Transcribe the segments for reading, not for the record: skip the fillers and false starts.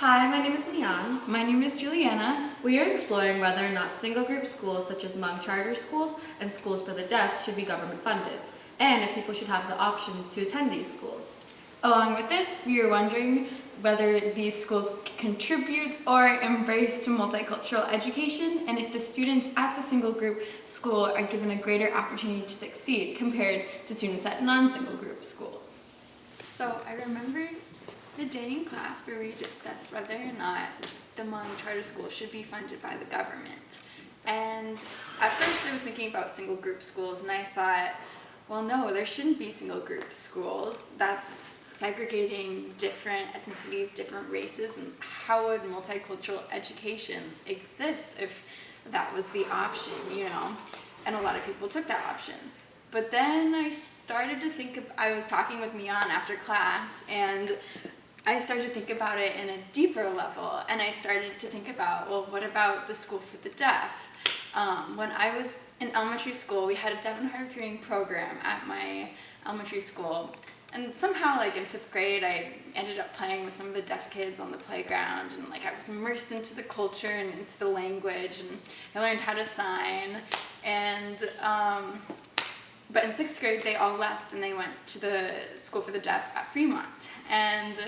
Hi, my name is Mei-An. My name is Juliana. We are exploring whether or not single group schools such as Hmong charter schools and schools for the deaf should be government funded, and if people should have the option to attend these schools. Along with this, we are wondering whether these schools contribute or embrace to multicultural education, and if the students at the single group school are given a greater opportunity to succeed compared to students at non-single group schools. So I remember the day in class where we discussed whether or not the Hmong charter school should be funded by the government. And at first I was thinking about single group schools, and I thought, well, no, there shouldn't be single group schools. That's segregating different ethnicities, different races, and how would multicultural education exist if that was the option, And a lot of people took that option. But then I started to think, I was talking with Mei-An after class, and I started to think about it in a deeper level, and I started to think about, well, what about the school for the deaf? When I was in elementary school, we had a deaf and hard of hearing program at my elementary school, and somehow, in 5th grade, I ended up playing with some of the deaf kids on the playground, and I was immersed into the culture and into the language, and I learned how to sign, and but in 6th grade, they all left and they went to the school for the deaf at Fremont. And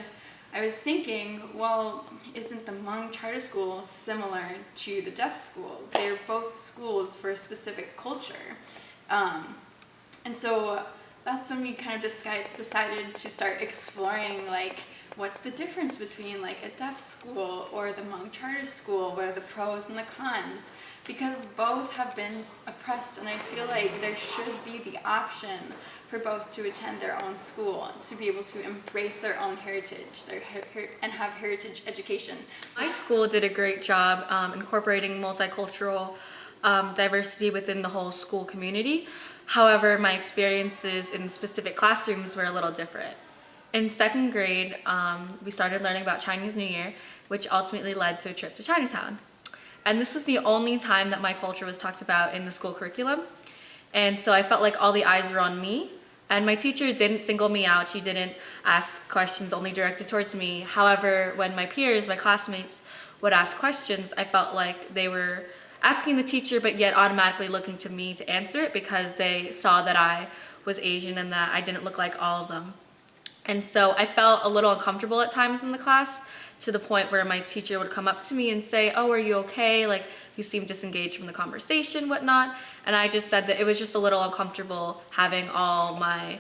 I was thinking, well, isn't the Hmong charter school similar to the deaf school? They're both schools for a specific culture. And so that's when we kind of decided to start exploring, what's the difference between a deaf school or the Hmong charter school? What are the pros and the cons? Because both have been oppressed, and I feel like there should be the option for both to attend their own school, to be able to embrace their own heritage, and have heritage education. My school did a great job incorporating multicultural diversity within the whole school community. However, my experiences in specific classrooms were a little different. In 2nd grade, we started learning about Chinese New Year, which ultimately led to a trip to Chinatown. And this was the only time that my culture was talked about in the school curriculum. And so I felt like all the eyes were on me. And my teacher didn't single me out. She didn't ask questions only directed towards me. However, when my peers, my classmates, would ask questions, I felt like they were asking the teacher, but yet automatically looking to me to answer it because they saw that I was Asian and that I didn't look like all of them. And so I felt a little uncomfortable at times in the class, to the point where my teacher would come up to me and say, "Oh, are you okay? You seem disengaged from the conversation, whatnot." And I just said that it was just a little uncomfortable having all my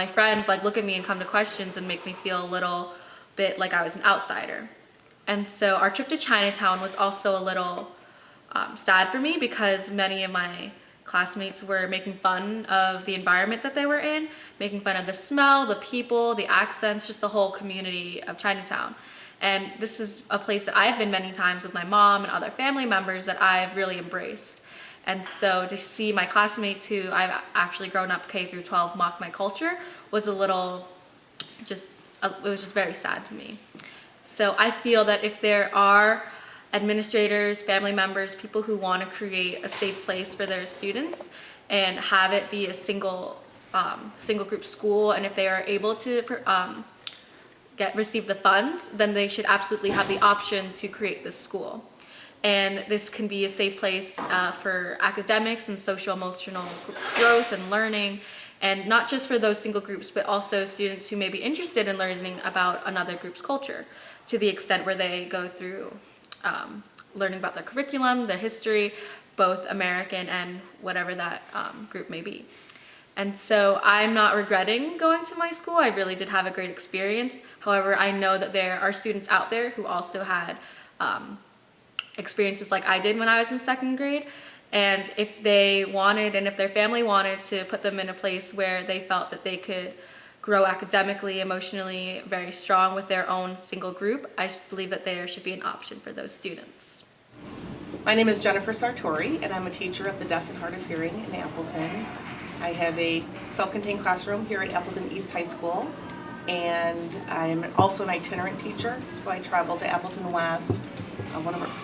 friends look at me and come to questions and make me feel a little bit like I was an outsider. And so our trip to Chinatown was also a little sad for me, because many of my classmates were making fun of the environment that they were in, making fun of the smell, the people, the accents, just the whole community of Chinatown. And this is a place that I've been many times with my mom and other family members that I've really embraced. And so to see my classmates who I've actually grown up K through 12 mock my culture was it was just very sad to me. So I feel that if there are administrators, family members, people who want to create a safe place for their students and have it be a single group school, and if they are able to receive the funds, then they should absolutely have the option to create this school. And this can be a safe place for academics and social emotional growth and learning, and not just for those single groups, but also students who may be interested in learning about another group's culture, to the extent where they go through learning about their curriculum, their history, both American and whatever that group may be. And so I'm not regretting going to my school. I really did have a great experience. However, I know that there are students out there who also had experiences like I did when I was in 2nd grade. And if they wanted, and if their family wanted to put them in a place where they felt that they could grow academically, emotionally, very strong with their own single group, I believe that there should be an option for those students. My name is Jennifer Sartori, and I'm a teacher of the deaf and hard of hearing in Appleton. I have a self-contained classroom here at Appleton East High School, and I'm also an itinerant teacher, so I travel to Appleton West,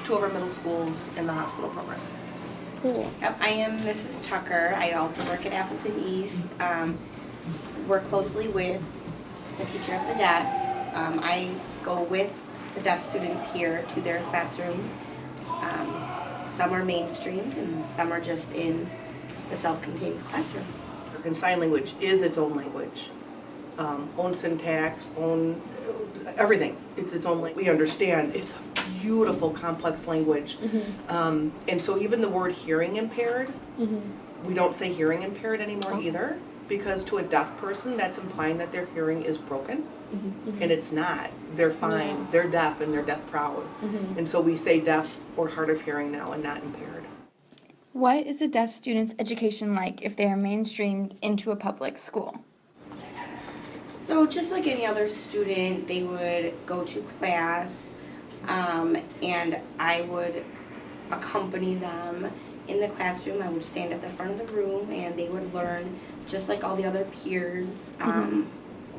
two of our middle schools in the hospital program. Cool. Yep, I am Mrs. Tucker. I also work at Appleton East. Work closely with the teacher of the deaf. I go with the deaf students here to their classrooms. Some are mainstreamed and some are just in the self-contained classroom. And sign language is its own language. Own syntax, own everything. It's its own language. We understand it's a beautiful, complex language. And so even the word hearing impaired, we don't say hearing impaired anymore either, because to a deaf person, that's implying that their hearing is broken. And it's not. They're fine. They're deaf and they're deaf proud. And so we say deaf or hard of hearing now and not impaired. What is a deaf student's education like if they are mainstreamed into a public school? So just like any other student, they would go to class, and I would accompany them in the classroom. I would stand at the front of the room and they would learn just like all the other peers,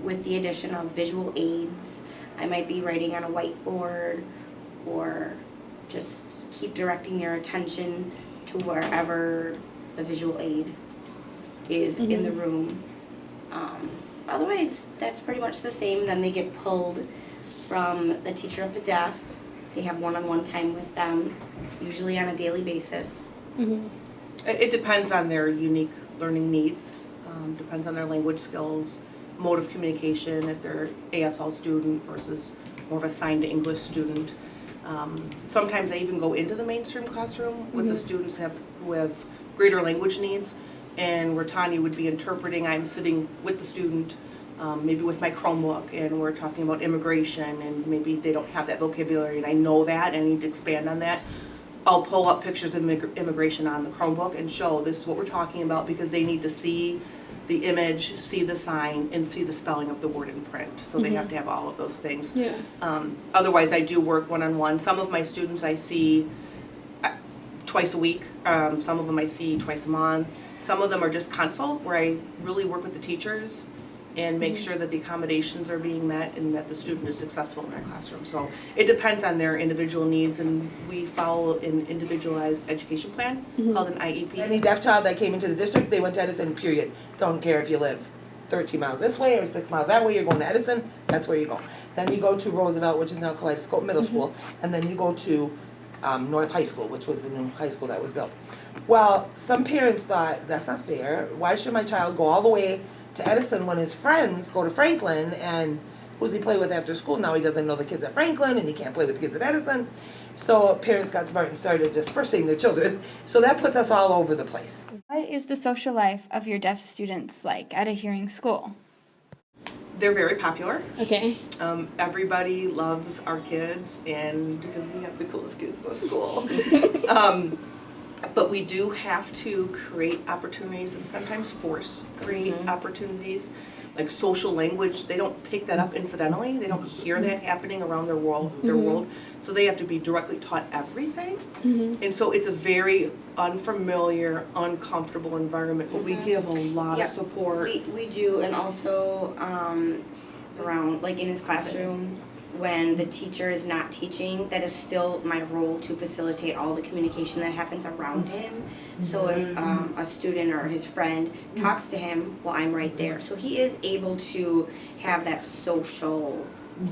with the addition of visual aids. I might be writing on a whiteboard or just keep directing their attention to wherever the visual aid is in the room. Otherwise, that's pretty much the same. Then they get pulled from the teacher of the deaf. They have one-on-one time with them, usually on a daily basis. It depends on their unique learning needs, depends on their language skills, mode of communication, if they're ASL student versus more of a signed English student. Sometimes I even go into the mainstream classroom with the students who have greater language needs, and where Tanya would be interpreting, I'm sitting with the student, maybe with my Chromebook, and we're talking about immigration, and maybe they don't have that vocabulary, and I know that, and I need to expand on that. I'll pull up pictures of immigration on the Chromebook and show this is what we're talking about, because they need to see the image, see the sign, and see the spelling of the word in print. So they have to have all of those things. Otherwise, I do work one-on-one. Some of my students I see twice a week. Some of them I see twice a month. Some of them are just consult, where I really work with the teachers and make sure that the accommodations are being met and that the student is successful in their classroom. So it depends on their individual needs, and we follow an individualized education plan called an IEP. Any deaf child that came into the district, they went to Edison, period. Don't care if you live 13 miles this way or 6 miles that way, you're going to Edison, that's where you go. Then you go to Roosevelt, which is now Kaleidoscope Middle School, and then you go to North High School, which was the new high school that was built. Well, some parents thought, that's not fair. Why should my child go all the way to Edison when his friends go to Franklin, and who's he play with after school? Now he doesn't know the kids at Franklin and he can't play with the kids at Edison. So parents got smart and started dispersing their children. So that puts us all over the place. What is the social life of your deaf students like at a hearing school? They're very popular. Okay. Everybody loves our kids, and because we have the coolest kids in the school. But we do have to create opportunities and sometimes create opportunities. Like social language, they don't pick that up incidentally. They don't hear that happening around their world. So they have to be directly taught everything. And so it's a very unfamiliar, uncomfortable environment, but we give a lot of support. We do, and also around, like in his classroom, when the teacher is not teaching, that is still my role to facilitate all the communication that happens around him. So if a student or his friend talks to him, well, I'm right there. So he is able to have that social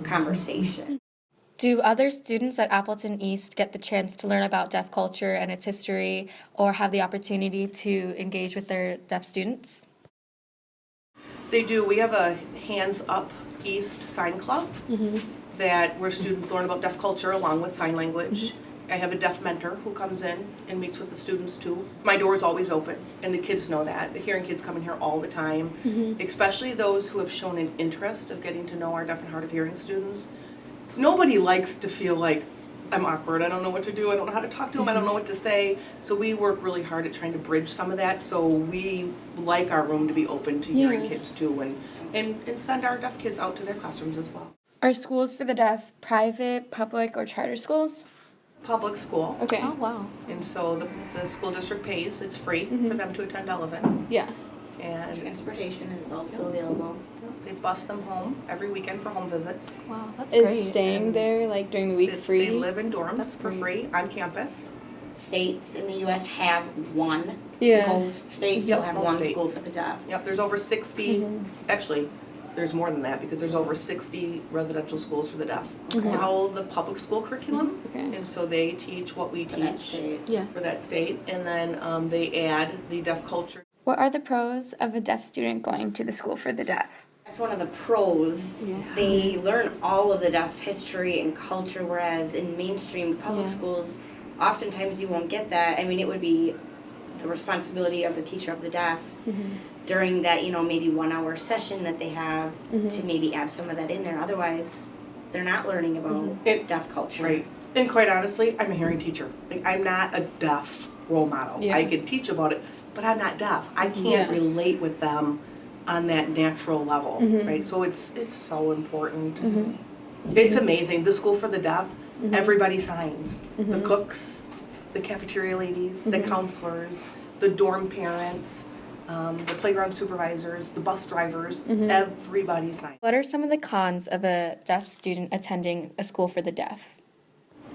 conversation. Do other students at Appleton East get the chance to learn about deaf culture and its history, or have the opportunity to engage with their deaf students? They do. We have a Hands Up East sign club where students learn about deaf culture along with sign language. I have a deaf mentor who comes in and meets with the students too. My door is always open, and the kids know that. The hearing kids come in here all the time, especially those who have shown an interest of getting to know our deaf and hard of hearing students. Nobody likes to feel like, I'm awkward, I don't know what to do, I don't know how to talk to them, I don't know what to say. So we work really hard at trying to bridge some of that. So we like our room to be open to hearing kids too, and send our deaf kids out to their classrooms as well. Are schools for the deaf private, public, or charter schools? Public school. Okay. Oh, wow. And so the school district pays, it's free for them to attend Delavan. Yeah. And Transportation is also available. they bus them home every weekend for home visits. Wow, that's Is great. staying there like during the week free? They live in dorms That's for great. free on campus. States in the U.S. have one. Yeah. Most states Yep, will have most one states. school for the deaf. Yep, there's over 60, actually there's more than that because there's over 60 residential schools for the deaf. Follow the public school curriculum, and so they teach what we teach for that state, and then they add the deaf culture. What are the pros of a deaf student going to the school for the deaf? That's one of the pros. They learn all of the deaf history and culture, whereas in mainstream public schools, oftentimes you won't get that. I mean, it would be the responsibility of the teacher of the deaf during that, maybe 1 hour session that they have to maybe add some of that in there. Otherwise, they're not learning about deaf culture. Right. And quite honestly, I'm a hearing teacher. Like, I'm not a deaf role model. I can teach about it, but I'm not deaf. I can't relate with them on that natural level, right? So it's so important. It's amazing. The School for the Deaf, everybody signs. The cooks, the cafeteria ladies, the counselors, the dorm parents, the playground supervisors, the bus drivers, everybody signs. What are some of the cons of a deaf student attending a school for the deaf?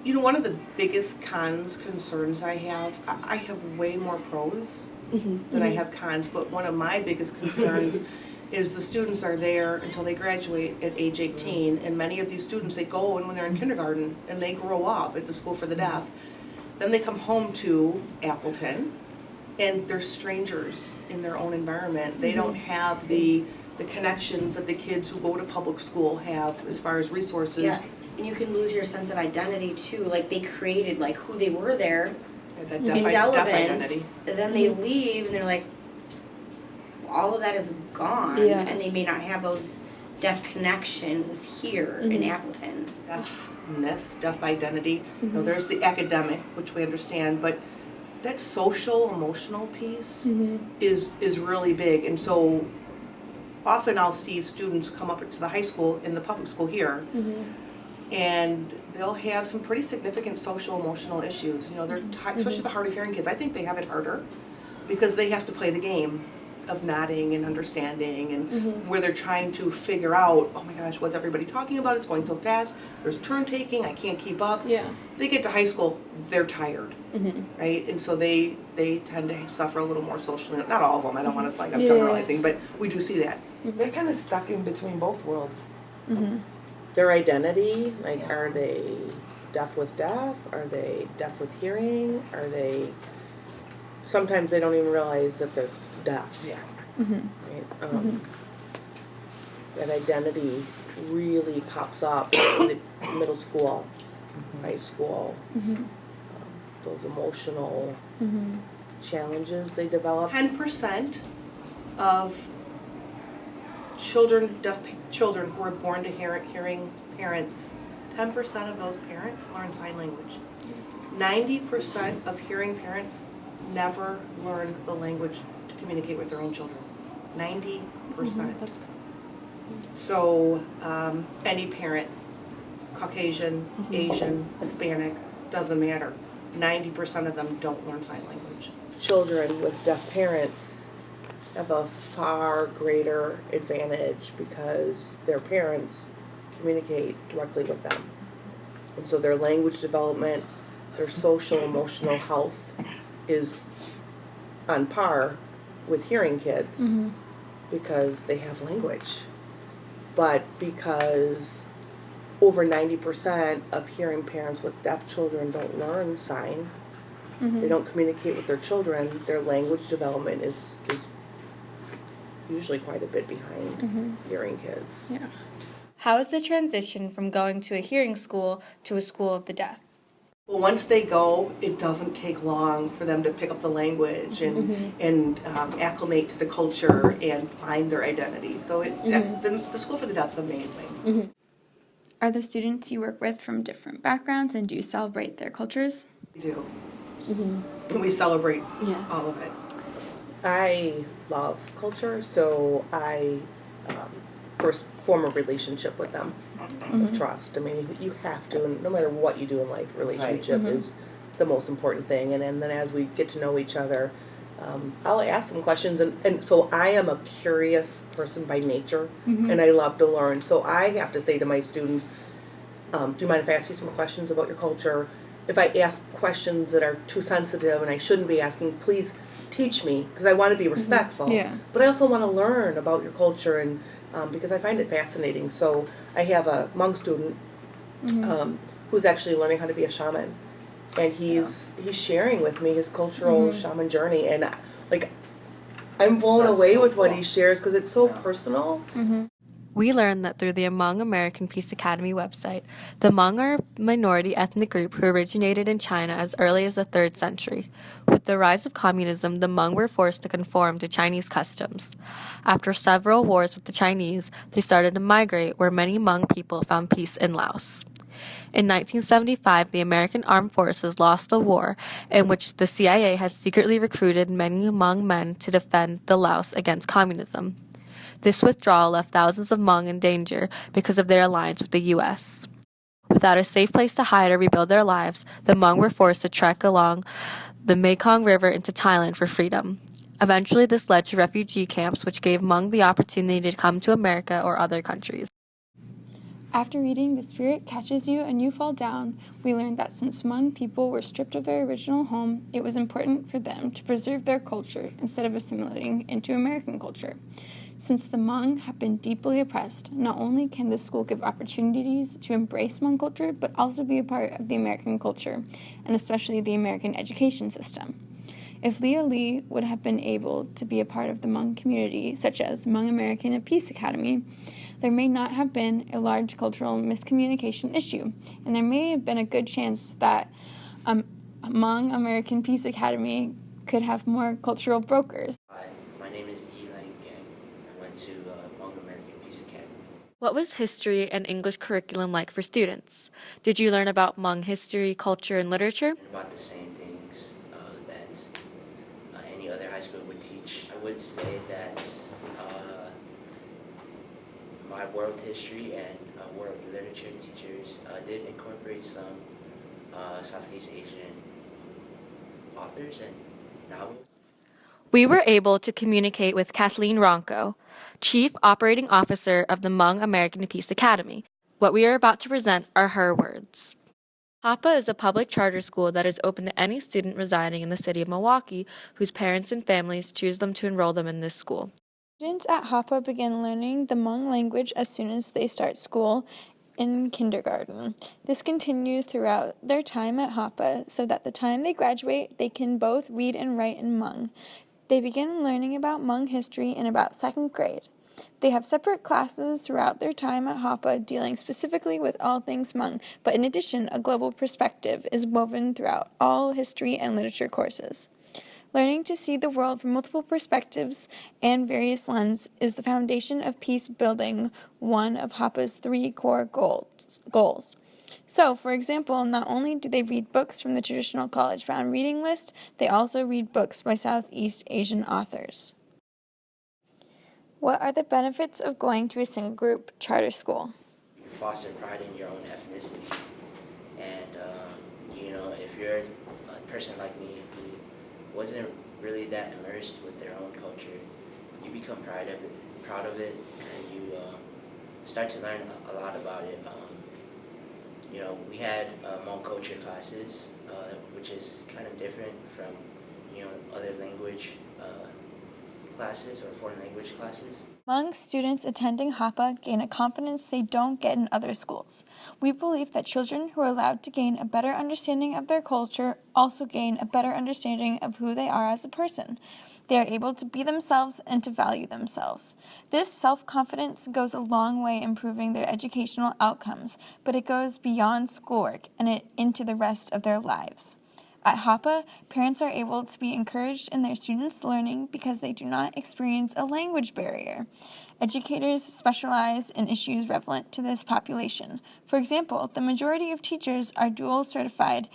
One of the biggest concerns I have way more pros than I have cons, but one of my biggest concerns is the students are there until they graduate at age 18, and many of these students, they go and when they're in kindergarten and they grow up at the School for the Deaf, then they come home to Appleton and they're strangers in their own environment. They don't have the connections that the kids who go to public school have as far as resources. Yeah. And you can lose your sense of identity too. Like they created like who they were there That in deaf Delavan, identity. and then they leave and they're like, all of that is gone, and they may not have those deaf connections here in Appleton. Deafness, deaf identity. There's the academic, which we understand, but that social, emotional piece is really big. And so often I'll see students come up to the high school in the public school here, and they'll have some pretty significant social, emotional issues. They're especially the hard of hearing kids. I think they have it harder because they have to play the game of nodding and understanding, and where they're trying to figure out, oh my gosh, what's everybody talking about? It's going so fast. There's turn taking. I can't keep up. They get to high school, they're tired, right? And so they tend to suffer a little more socially. Not all of them. I don't want to feel like I'm generalizing, but we do see that. They're kind of stuck in between both worlds. Their identity, like, are they deaf with deaf? Are they deaf with hearing? Are they, sometimes they don't even realize that they're deaf. Yeah. Right? That identity really pops up in the middle school, high school, those emotional challenges they develop. 10% of children, deaf children who are born to hearing parents, 10% of those parents learn sign language. 90% of hearing parents never learn the language to communicate with their own children. 90%. So any parent, Caucasian, Asian, Hispanic, doesn't matter. 90% of them don't learn sign language. Children with deaf parents have a far greater advantage because their parents communicate directly with them. And so their language development, their social, emotional health is on par with hearing kids because they have language. But because over 90% of hearing parents with deaf children don't learn sign, they don't communicate with their children, their language development is usually quite a bit behind hearing kids. How is the transition from going to a hearing school to a school of the deaf? Well, once they go, it doesn't take long for them to pick up the language and acclimate to the culture and find their identity. So the School for the Deaf is amazing. Are the students you work with from different backgrounds, and do you celebrate their cultures? We do. And we celebrate all of it. I love culture, so I first form a relationship with them of trust. I mean, you have to, and no matter what you do in life, relationship is the most important thing. And then as we get to know each other, I'll ask them questions. And so I am a curious person by nature, and I love to learn. So I have to say to my students, do you mind if I ask you some questions about your culture? If I ask questions that are too sensitive and I shouldn't be asking, please teach me, because I want to be respectful. But I also want to learn about your culture and because I find it fascinating. So I have a Hmong student who's actually learning how to be a shaman, and he's sharing with me his cultural shaman journey, and like I'm blown That's away so with what cool. he shares because it's so Yeah. personal. We learned that through the Hmong American Peace Academy website, the Hmong are a minority ethnic group who originated in China as early as the 3rd century. With the rise of communism, the Hmong were forced to conform to Chinese customs. After several wars with the Chinese, they started to migrate, where many Hmong people found peace in Laos. In 1975, the American Armed Forces lost the war, in which the CIA had secretly recruited many Hmong men to defend the Laos against communism. This withdrawal left thousands of Hmong in danger because of their alliance with the U.S. Without a safe place to hide or rebuild their lives, the Hmong were forced to trek along the Mekong River into Thailand for freedom. Eventually, this led to refugee camps, which gave Hmong the opportunity to come to America or other countries. After reading The Spirit Catches You and You Fall Down, we learned that since Hmong people were stripped of their original home, it was important for them to preserve their culture instead of assimilating into American culture. Since the Hmong have been deeply oppressed, not only can the school give opportunities to embrace Hmong culture, but also be a part of the American culture, and especially the American education system. If Leah Lee would have been able to be a part of the Hmong community, such as Hmong American Peace Academy, there may not have been a large cultural miscommunication issue, and there may have been a good chance that Hmong American Peace Academy could have more cultural brokers. Hi, my name is Yilang Yang. I went to Hmong American Peace Academy. What was history and English curriculum like for students? Did you learn about Hmong history, culture, and literature? And about the same things that any other high school would teach. I would say that my world history and world literature teachers did incorporate some Southeast Asian authors and novels. We were able to communicate with Kathleen Ronco, Chief Operating Officer of the Hmong American Peace Academy. What we are about to present are her words. HAPA is a public charter school that is open to any student residing in the city of Milwaukee whose parents and families choose them to enroll them in this school. Students at HAPA begin learning the Hmong language as soon as they start school in kindergarten. This continues throughout their time at HAPA so that the time they graduate, they can both read and write in Hmong. They begin learning about Hmong history in about 2nd grade. They have separate classes throughout their time at HAPA dealing specifically with all things Hmong, but in addition, a global perspective is woven throughout all history and literature courses. Learning to see the world from multiple perspectives and various lenses is the foundation of peace building, one of HAPA's 3 core goals. So, for example, not only do they read books from the traditional college-bound reading list, they also read books by Southeast Asian authors. What are the benefits of going to a single group charter school? You foster pride in your own ethnicity, and if you're a person like me who wasn't really that immersed with their own culture, you become proud of it, and you start to learn a lot about it. We had Hmong culture classes, which is kind of different from other language classes or foreign language classes. Hmong students attending HAPA gain a confidence they don't get in other schools. We believe that children who are allowed to gain a better understanding of their culture also gain a better understanding of who they are as a person. They are able to be themselves and to value themselves. This self-confidence goes a long way improving their educational outcomes, but it goes beyond schoolwork and into the rest of their lives. At HAPA, parents are able to be encouraged in their students' learning because they do not experience a language barrier. Educators specialize in issues relevant to this population. For example, the majority of teachers are dual certified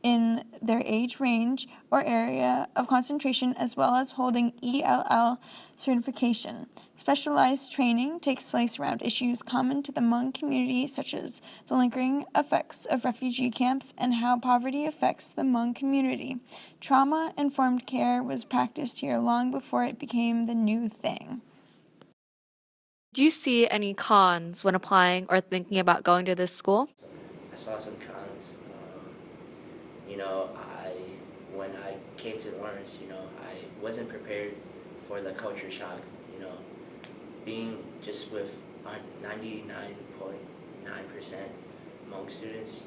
in their age range or area of concentration, as well as holding ELL certification. Specialized training takes place around issues common to the Hmong community, such as the lingering effects of refugee camps and how poverty affects the Hmong community. Trauma-informed care was practiced here long before it became the new thing. Do you see any cons when applying or thinking about going to this school? I saw some cons. When I came to Lawrence, I wasn't prepared for the culture shock, being just with 99.9% Hmong students,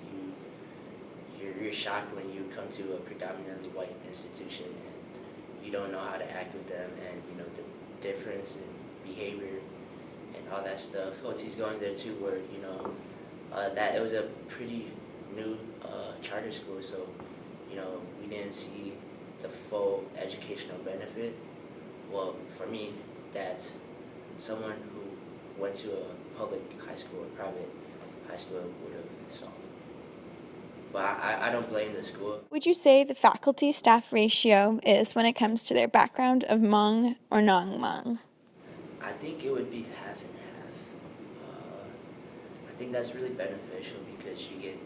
you're shocked when you come to a predominantly white institution and you don't know how to act with them, and you know the difference in behavior and all that stuff. He's going there too, where you know that it was a pretty new charter school, so you know we didn't see the full educational benefit. Well, for me, that's someone who went to a public high school or private high school would have saw. But I don't blame the school. Would you say the faculty-staff ratio is when it comes to their background of Hmong or non-Hmong? I think it would be half and half. I think that's really beneficial because you get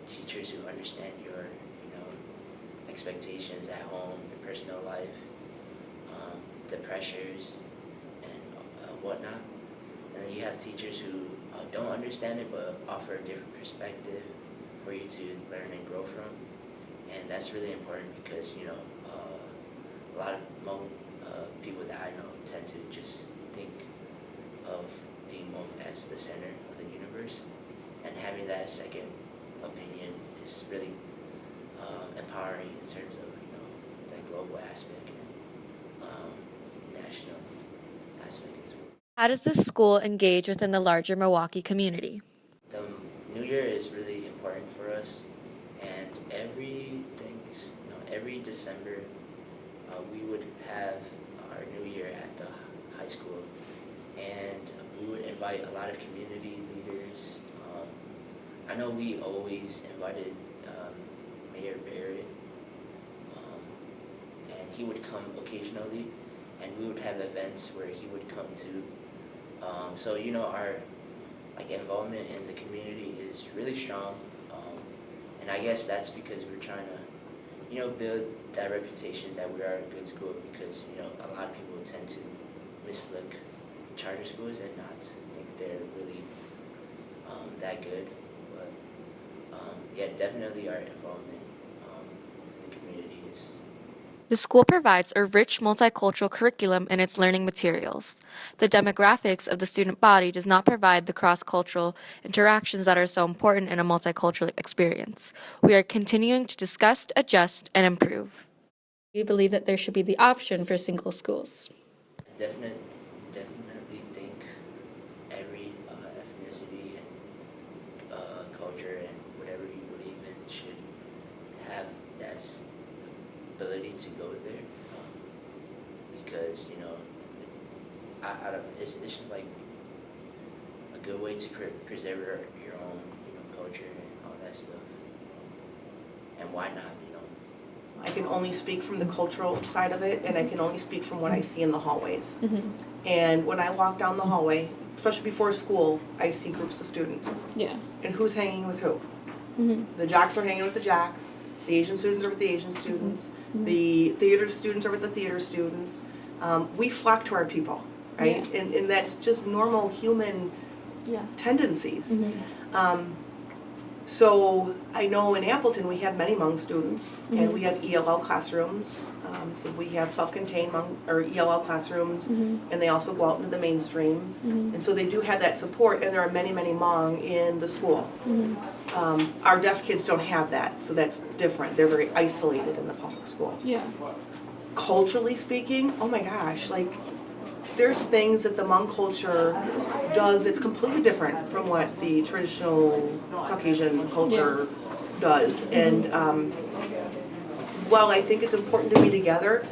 teachers who understand your, you know, expectations at home, your personal life, the pressures, and whatnot. And then you have teachers who don't understand it but offer a different perspective for you to learn and grow from. And that's really important because, you know, a lot of Hmong people that I know tend to just think of being Hmong as the center of the universe. And having that second opinion is really empowering in terms of, you know, that global aspect and national aspect as well. How does this school engage within the larger Milwaukee community? The New Year is really important for us, and every December we would have our New Year at the high school, and we would invite a lot of community leaders. I know we always invited Mayor Barrett, and he would come occasionally, and we would have events where he would come too. So you know our involvement in the community is really strong, and I guess that's because we're trying to, you know, build that reputation that we are a good school, because you know a lot of people tend to mislook charter schools and not think they're really that good. But yeah, definitely our involvement in the community is. The school provides a rich multicultural curriculum in its learning materials. The demographics of the student body does not provide the cross-cultural interactions that are so important in a multicultural experience. We are continuing to discuss, adjust, and improve. We believe that there should be the option for single schools. Definitely think every ethnicity and culture and whatever you believe in should have that ability to go there, because you know, I don't. It's just like a good way to preserve your own, you know, culture and all that stuff. And why not, you know? I can only speak from the cultural side of it, and I can only speak from what I see in the hallways. And when I walk down the hallway, especially before school, I see groups of students. Yeah. And who's hanging with who? The jocks are hanging with the jocks, the Asian students are with the Asian students, the theater students are with the theater students. We flock to our people, right? Yeah. And that's just normal human tendencies. So I know in Appleton we have many Hmong students, and we have ELL classrooms. So we have self-contained Hmong or ELL classrooms, and they also go out into the mainstream. And so they do have that support, and there are many, many Hmong in the school. Our deaf kids don't have that, so that's different. They're very isolated in the public school. Yeah. Culturally speaking, oh my gosh, like there's things that the Hmong culture does that's completely different from what the traditional Caucasian culture does. And while I think it's important to be together,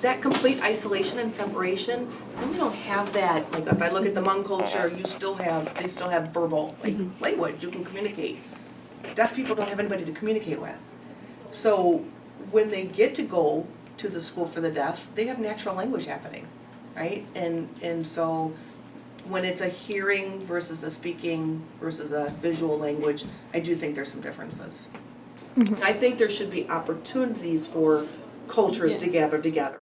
that complete isolation and separation, we don't have that. Like if I look at the Hmong culture, they still have verbal language, you can communicate. Deaf people don't have anybody to communicate with. So when they get to go to the school for the deaf, they have natural language happening, right? And so when it's a hearing versus a speaking versus a visual language, I do think there's some differences. I think there should be opportunities for cultures to gather together.